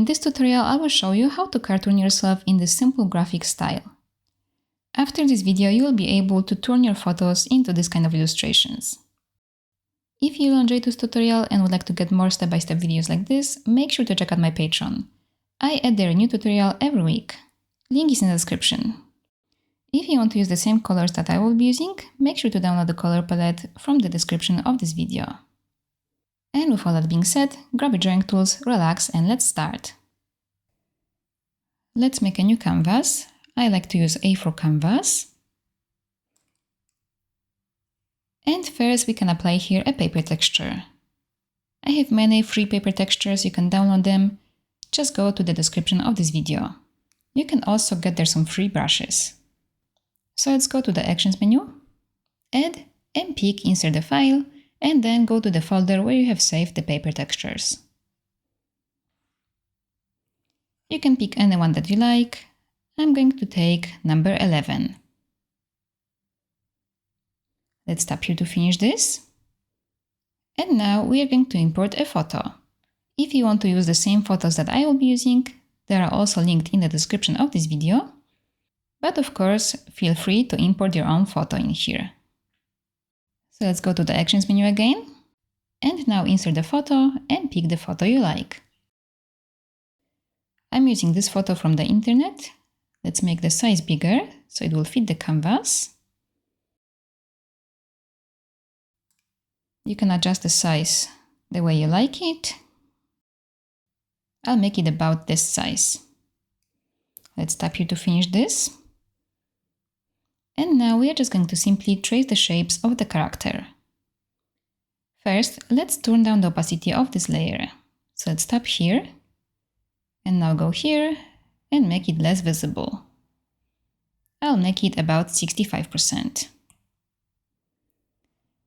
In this tutorial, I will show you how to cartoon yourself in this simple graphic style. After this video, you will be able to turn your photos into this kind of illustrations. If you enjoyed this tutorial and would like to get more step-by-step videos like this, make sure to check out my Patreon. I add there a new tutorial every week. Link is in the description. If you want to use the same colors that I will be using, make sure to download the color palette from the description of this video. And with all that being said, grab your drawing tools, relax, and let's start. Let's make a new canvas. I like to use A4 canvas. And first we can apply here a paper texture. I have many free paper textures, you can download them. Just go to the description of this video. You can also get there some free brushes. So let's go to the Actions menu, Add, and pick Insert the file, and then go to the folder where you have saved the paper textures. You can pick any one that you like. I'm going to take number 11. Let's tap here to finish this. And now we are going to import a photo. If you want to use the same photos that I will be using, they are also linked in the description of this video. But of course, feel free to import your own photo in here. So let's go to the Actions menu again. And now insert the photo and pick the photo you like. I'm using this photo from the internet. Let's make the size bigger so it will fit the canvas. You can adjust the size the way you like it. I'll make it about this size. Let's tap here to finish this. And now we are just going to simply trace the shapes of the character. First, let's turn down the opacity of this layer. So let's tap here, and now go here and make it less visible. I'll make it about 65%.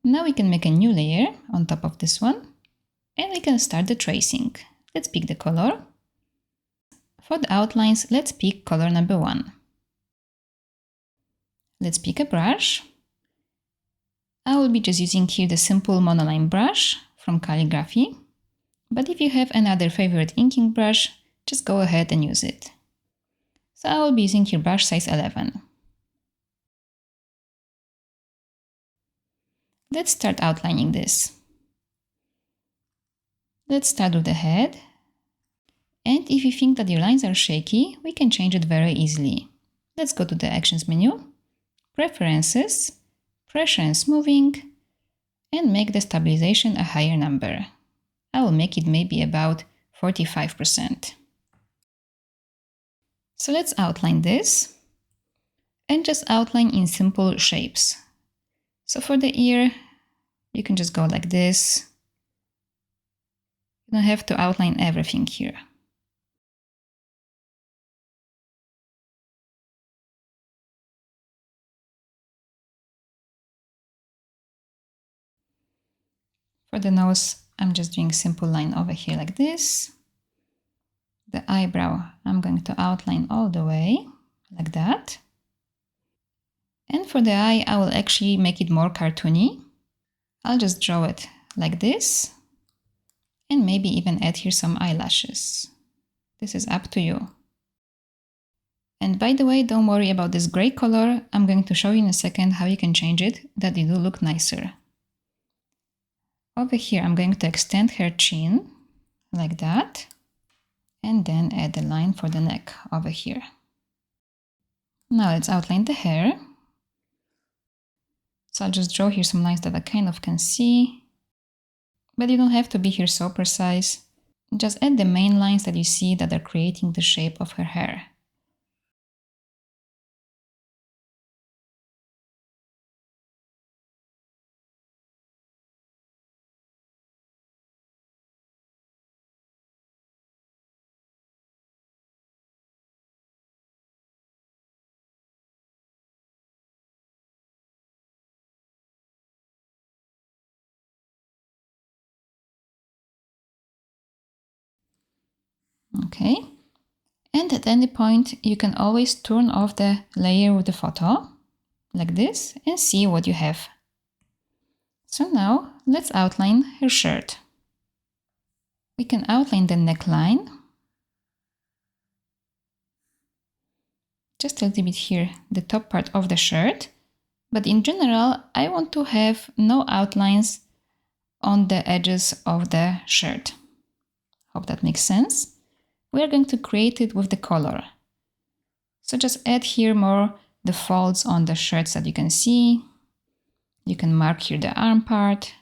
Now we can make a new layer on top of this one, and we can start the tracing. Let's pick the color. For the outlines, let's pick color number 1. Let's pick a brush. I will be just using here the simple monoline brush from Calligraphy, but if you have another favorite inking brush, just go ahead and use it. So I will be using here brush size 11. Let's start outlining this. Let's start with the head. And if you think that your lines are shaky, we can change it very easily. Let's go to the Actions menu, Preferences, Pressure and Smoothing, and make the stabilization a higher number. I will make it maybe about 45%. So let's outline this and just outline in simple shapes. So for the ear, you can just go like this. You don't have to outline everything here. For the nose, I'm just doing a simple line over here like this. The eyebrow, I'm going to outline all the way, like that. And for the eye, I will actually make it more cartoony. I'll just draw it like this. And maybe even add here some eyelashes. This is up to you. And by the way, don't worry about this gray color. I'm going to show you in a second how you can change it, that it will look nicer. Over here, I'm going to extend her chin, like that, and then add the line for the neck over here. Now let's outline the hair. So I'll just draw here some lines that I kind of can see, but you don't have to be here so precise. Just add the main lines that you see that are creating the shape of her hair. Okay, and at any point you can always turn off the layer with the photo, like this, and see what you have. So now let's outline her shirt. We can outline the neckline just a little bit here, the top part of the shirt. But in general, I want to have no outlines on the edges of the shirt. Hope that makes sense. We are going to create it with the color. So just add here more the folds on the shirts that you can see. You can mark here the arm part.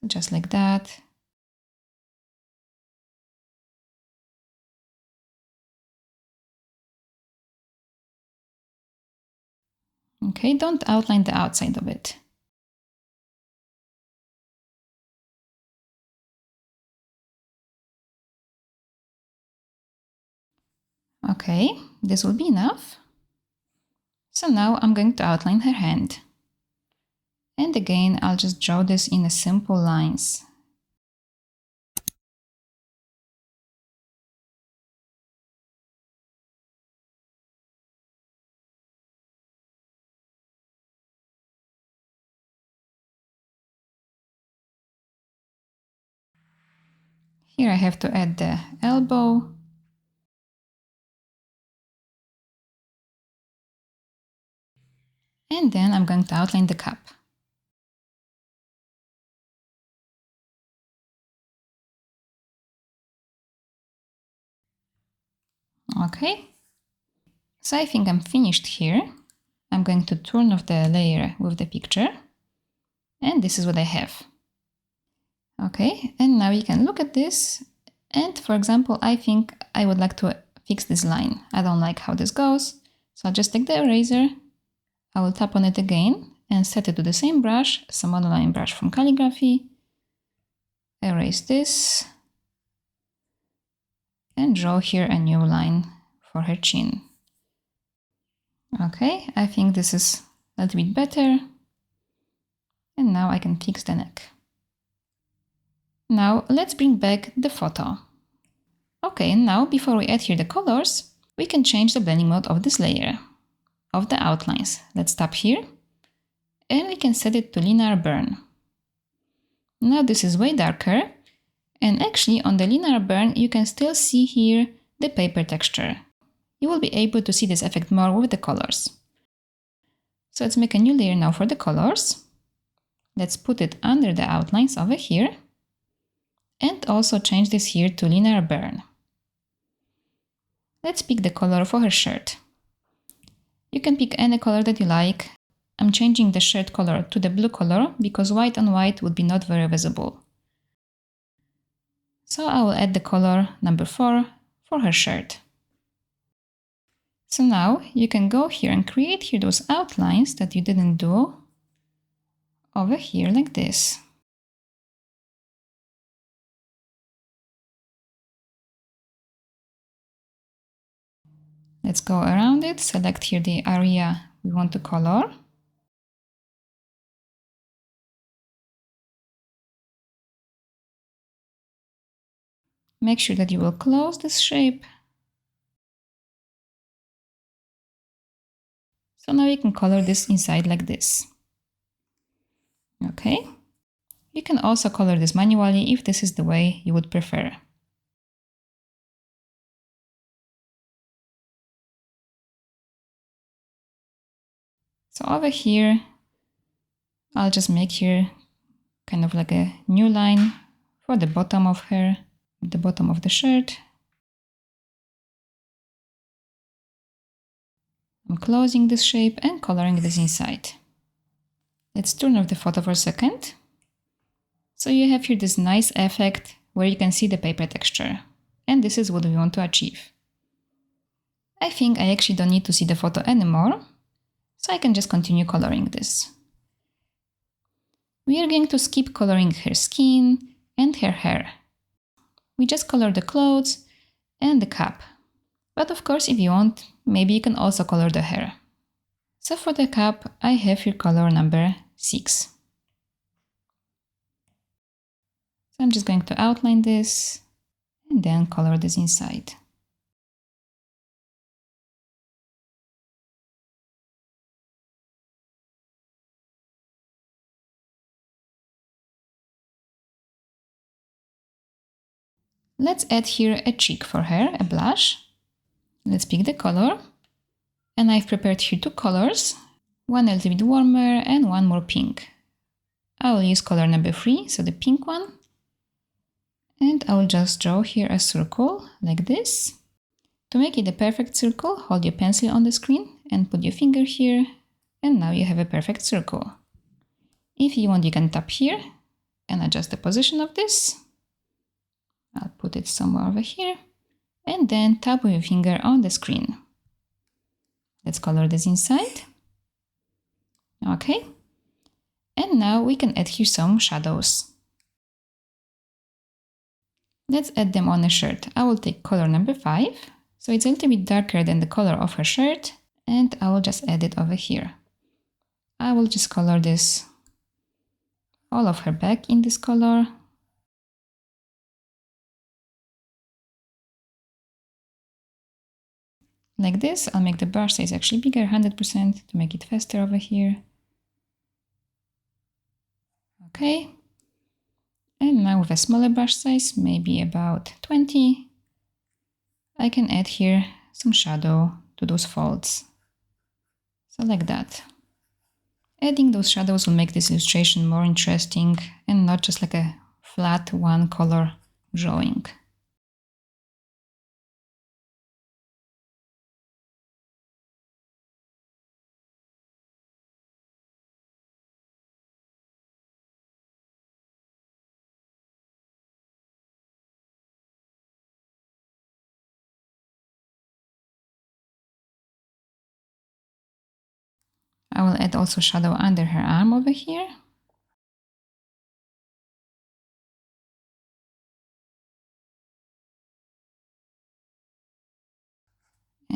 Just like that. Okay, don't outline the outside of it. Okay, this will be enough. So now I'm going to outline her hand. And again, I'll just draw this in a simple lines. Here I have to add the elbow. And then I'm going to outline the cup. Okay, so I think I'm finished here. I'm going to turn off the layer with the picture. And this is what I have. Okay, and now you can look at this. And for example, I think I would like to fix this line. I don't like how this goes. So I'll just take the eraser. I will tap on it again and set it to the same brush, some monoline brush from calligraphy. Erase this. And draw here a new line for her chin. Okay, I think this is a little bit better. And now I can fix the neck. Now let's bring back the photo. Okay, and now before we add here the colors, we can change the blending mode of this layer, of the outlines. Let's tap here, and we can set it to linear burn. Now this is way darker, and actually on the linear burn you can still see here the paper texture. You will be able to see this effect more with the colors. So let's make a new layer now for the colors. Let's put it under the outlines over here, and also change this here to linear burn. Let's pick the color for her shirt. You can pick any color that you like. I'm changing the shirt color to the blue color because white on white would be not very visible. So I will add the color number 4 for her shirt. So now you can go here and create here those outlines that you didn't do over here like this. Let's go around it, select here the area we want to color. Make sure that you will close this shape. So now you can color this inside like this. Okay. You can also color this manually if this is the way you would prefer. So over here, I'll just make here kind of like a new line for the bottom of her, the bottom of the shirt. I'm closing this shape and coloring this inside. Let's turn off the photo for a second. So you have here this nice effect where you can see the paper texture. And this is what we want to achieve. I think I actually don't need to see the photo anymore, so I can just continue coloring this. We are going to skip coloring her skin and her hair. We just color the clothes and the cap. But of course, if you want, maybe you can also color the hair. So for the cap, I have here color number 6. So I'm just going to outline this and then color this inside. Let's add here a cheek for her, a blush. Let's pick the color. And I've prepared here two colors, one a little bit warmer and one more pink. I will use color number 3, so the pink one. And I will just draw here a circle like this. To make it a perfect circle, hold your pencil on the screen and put your finger here. And now you have a perfect circle. If you want, you can tap here and adjust the position of this. I'll put it somewhere over here. And then tap with your finger on the screen. Let's color this inside. Okay. And now we can add here some shadows. Let's add them on a shirt. I will take color number 5. So it's a little bit darker than the color of her shirt. And I will just add it over here. I will just color this, all of her back in this color. Like this. I'll make the brush size actually bigger, 100%, to make it faster over here. Okay. And now with a smaller brush size, maybe about 20, I can add here some shadow to those folds. So like that. Adding those shadows will make this illustration more interesting and not just like a flat one color drawing. I will add also shadow under her arm over here.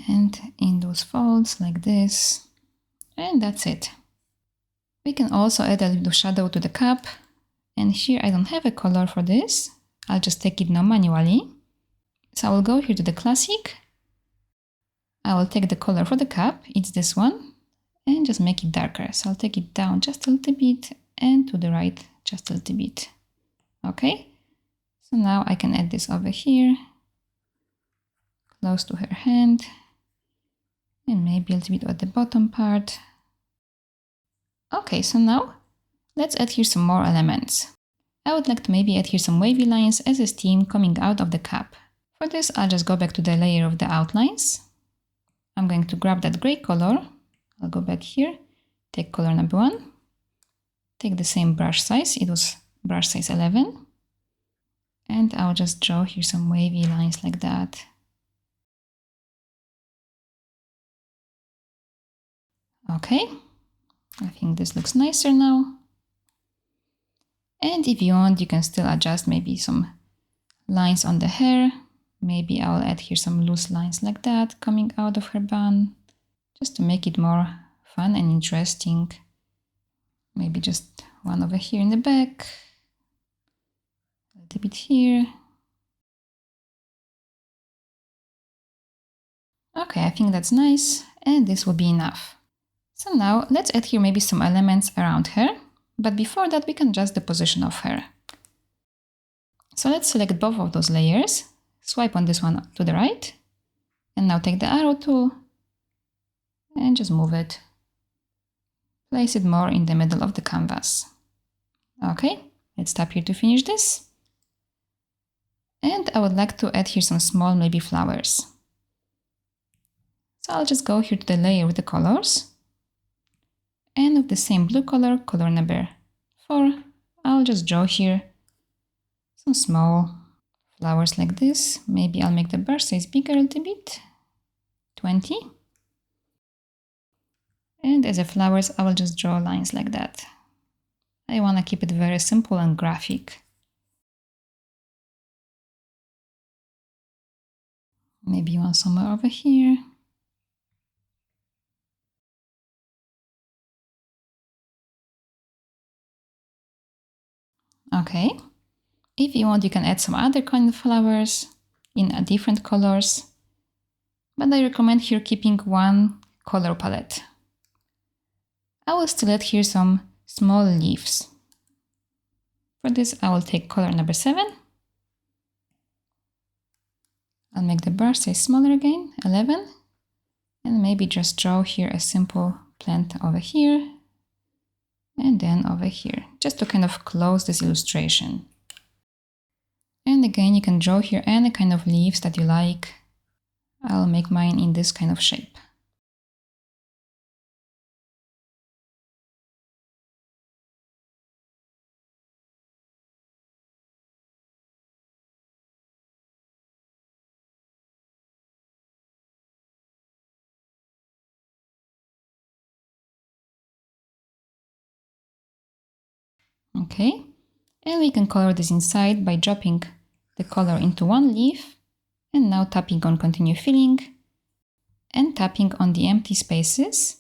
And in those folds like this. And that's it. We can also add a little shadow to the cap. And here I don't have a color for this. I'll just take it now manually. So I will go here to the classic. I will take the color for the cap. It's this one. And just make it darker. So I'll take it down just a little bit and to the right just a little bit. Okay. So now I can add this over here, close to her hand, and maybe a little bit at the bottom part. Okay, so now let's add here some more elements. I would like to maybe add here some wavy lines as a steam coming out of the cap. For this, I'll just go back to the layer of the outlines. I'm going to grab that gray color. I'll go back here, take color number 1, take the same brush size, it was brush size 11, and I'll just draw here some wavy lines like that. Okay, I think this looks nicer now. And if you want, you can still adjust maybe some lines on the hair. Maybe I'll add here some loose lines like that coming out of her bun, just to make it more fun and interesting. Maybe just one over here in the back, a little bit here. Okay, I think that's nice, and this will be enough. So now let's add here maybe some elements around her, but before that we can adjust the position of her. So let's select both of those layers, swipe on this one to the right, and now take the arrow tool and just move it. Place it more in the middle of the canvas. Okay, let's tap here to finish this. And I would like to add here some small maybe flowers. So I'll just go here to the layer with the colors. And with the same blue color, color number 4, I'll just draw here some small flowers like this. Maybe I'll make the brush size bigger a little bit, 20. And as a flowers, I will just draw lines like that. I want to keep it very simple and graphic. Maybe one somewhere over here. Okay. If you want, you can add some other kind of flowers in different colors. But I recommend here keeping one color palette. I will still add here some small leaves. For this, I will take color number 7. I'll make the brush size smaller again, 11, and maybe just draw here a simple plant over here, and then over here, just to kind of close this illustration. And again, you can draw here any kind of leaves that you like. I'll make mine in this kind of shape. Okay, and we can color this inside by dropping the color into one leaf and now tapping on continue filling and tapping on the empty spaces.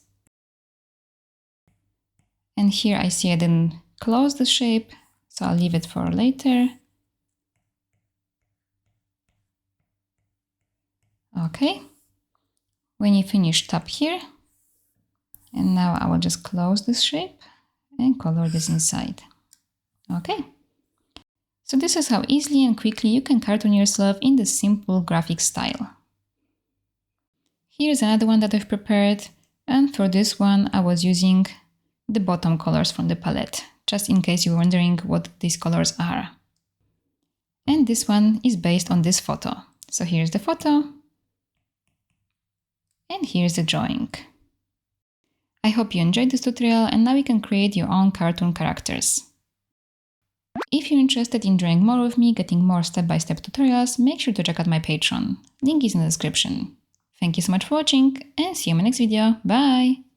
And here I see I didn't close the shape, so I'll leave it for later. Okay, when you finish, tap here. And now I will just close this shape and color this inside. Okay. So this is how easily and quickly you can cartoon yourself in the simple graphic style. Here's another one that I've prepared, and for this one I was using the bottom colors from the palette, just in case you're wondering what these colors are. And this one is based on this photo. So here's the photo, and here's the drawing. I hope you enjoyed this tutorial, and now you can create your own cartoon characters. If you're interested in drawing more with me, getting more step-by-step tutorials, make sure to check out my Patreon. Link is in the description. Thank you so much for watching, and see you in my next video. Bye!